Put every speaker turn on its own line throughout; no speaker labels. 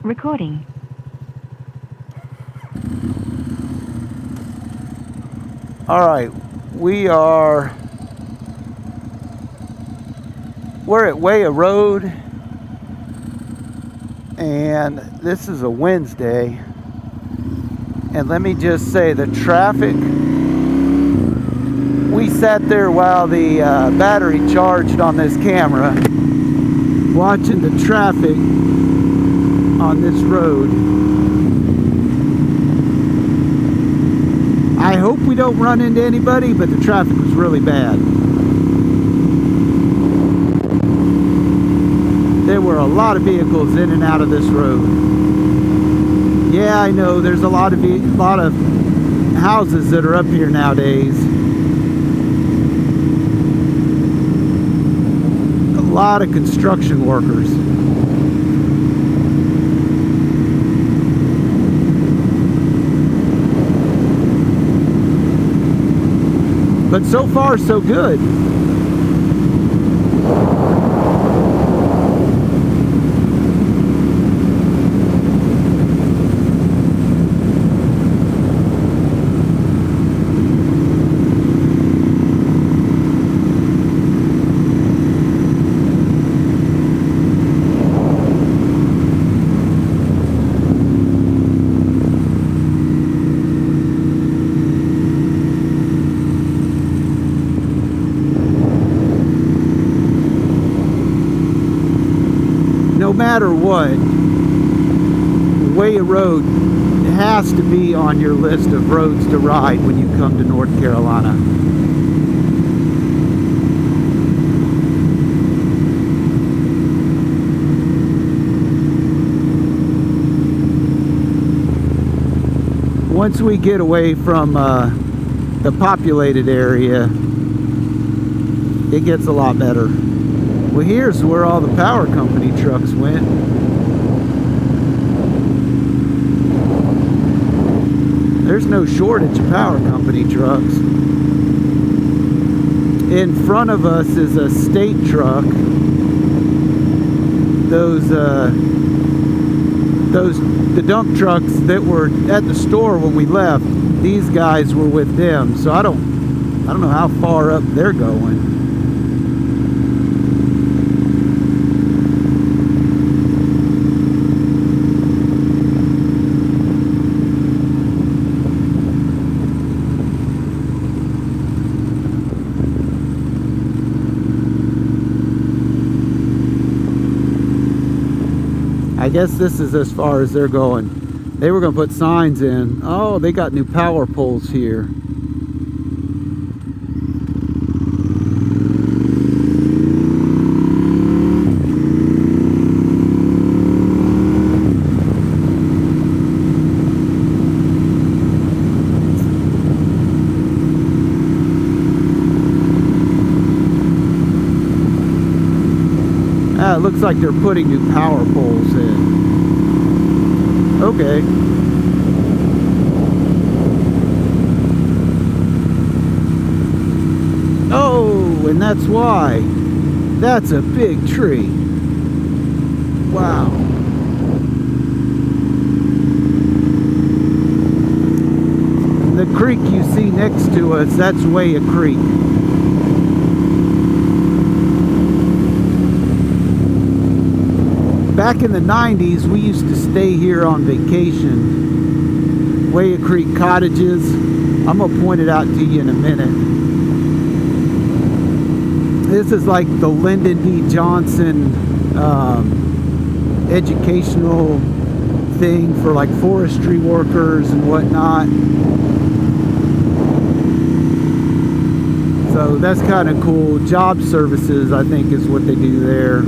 Recording.
All right, we're at Wayah Road, and this is a Wednesday. And let me just say, the traffic, we sat there while the battery charged on this camera, watching the traffic on this road. I hope we don't run into anybody, but the traffic was really bad. There were a lot of vehicles in and out of this road. Yeah, I know there's a lot of houses that are up here nowadays. A lot of construction workers. But so far, so good. No matter what, Wayah Road has to be on your list of roads to ride when you come to North Carolina. Once we get away from the populated area, it gets a lot better. Well, here's where all the power company trucks went. There's no shortage of power company trucks. In front of us is a state truck. The dump trucks that were at the store when we left, these guys were with them. So I don't know how far up they're going. I guess this is as far as they're going. They were going to put signs in. Oh, they got new power poles here. It looks like they're putting new power poles in. Okay. Oh, and that's why. That's a big tree. Wow. The creek you see next to us, that's Wayah Creek. Back in the 90s, we used to stay here on vacation. Wayah Creek Cottages. I'm going to point it out to you in a minute. This is like the Lyndon B. Johnson educational thing for like forestry workers and whatnot. So that's kind of cool. Job services, I think, is what they do there.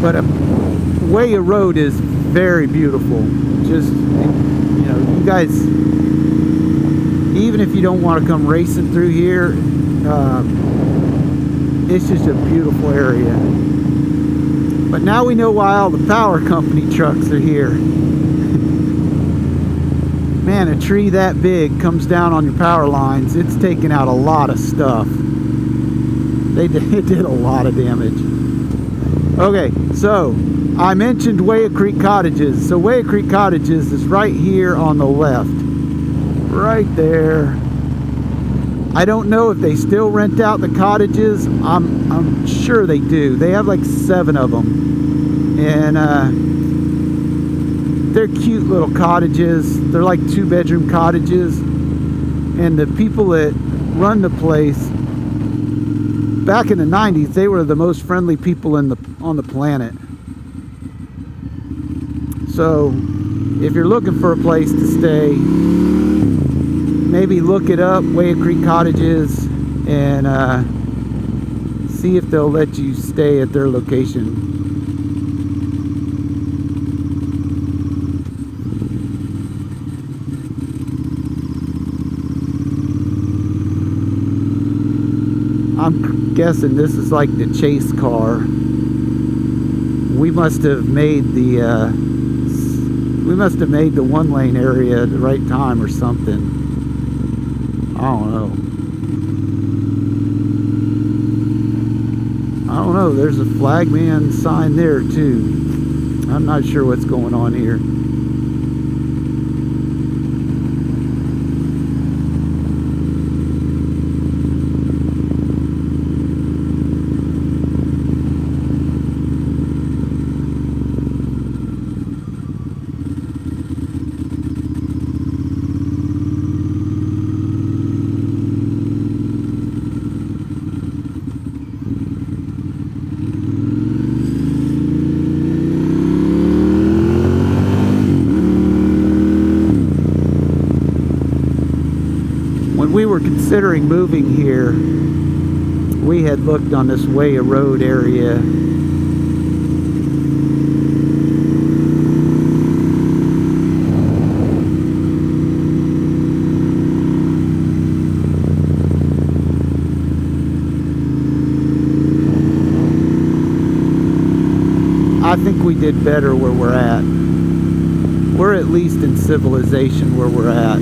But Wayah Road is very beautiful. Just, you know, you guys, even if you don't want to come racing through here, it's just a beautiful area. But now we know why all the power company trucks are here. Man, a tree that big comes down on your power lines, it's taking out a lot of stuff. It did a lot of damage. Okay, so I mentioned Wayah Creek Cottages. So Wayah Creek Cottages is right here on the left. Right there. I don't know if they still rent out the cottages. I'm sure they do. They have like 7 of them. And they're cute little cottages. They're like 2-bedroom cottages. And the people that run the place, back in the 90s, they were the most friendly people on the planet. So if you're looking for a place to stay, maybe look it up, Wayah Creek Cottages, and see if they'll let you stay at their location. I'm guessing this is like the chase car. We must have made the 1-lane area at the right time or something. I don't know. There's a flagman sign there too. I'm not sure what's going on here. We were considering moving here. We had looked on this Wayah Road area. I think we did better where we're at. We're at least in civilization where we're at.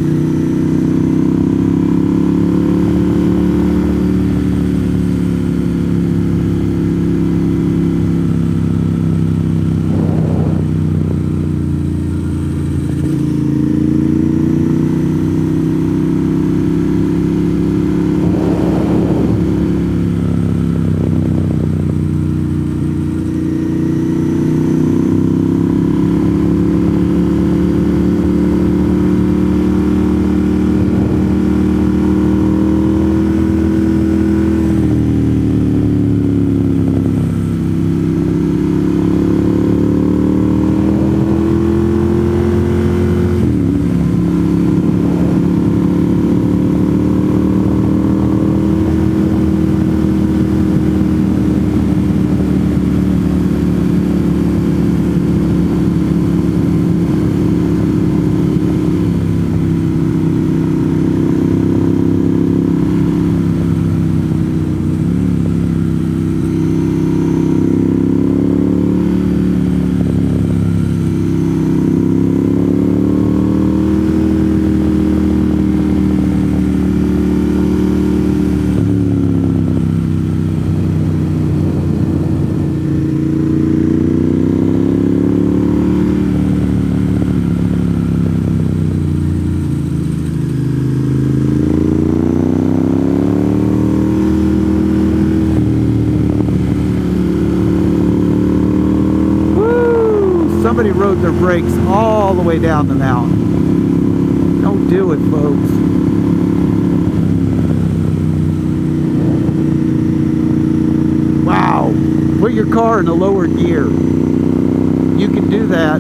Somebody rode their brakes all the way down the mountain. Don't do it, folks. Wow. Put your car in a lower gear. You can do that.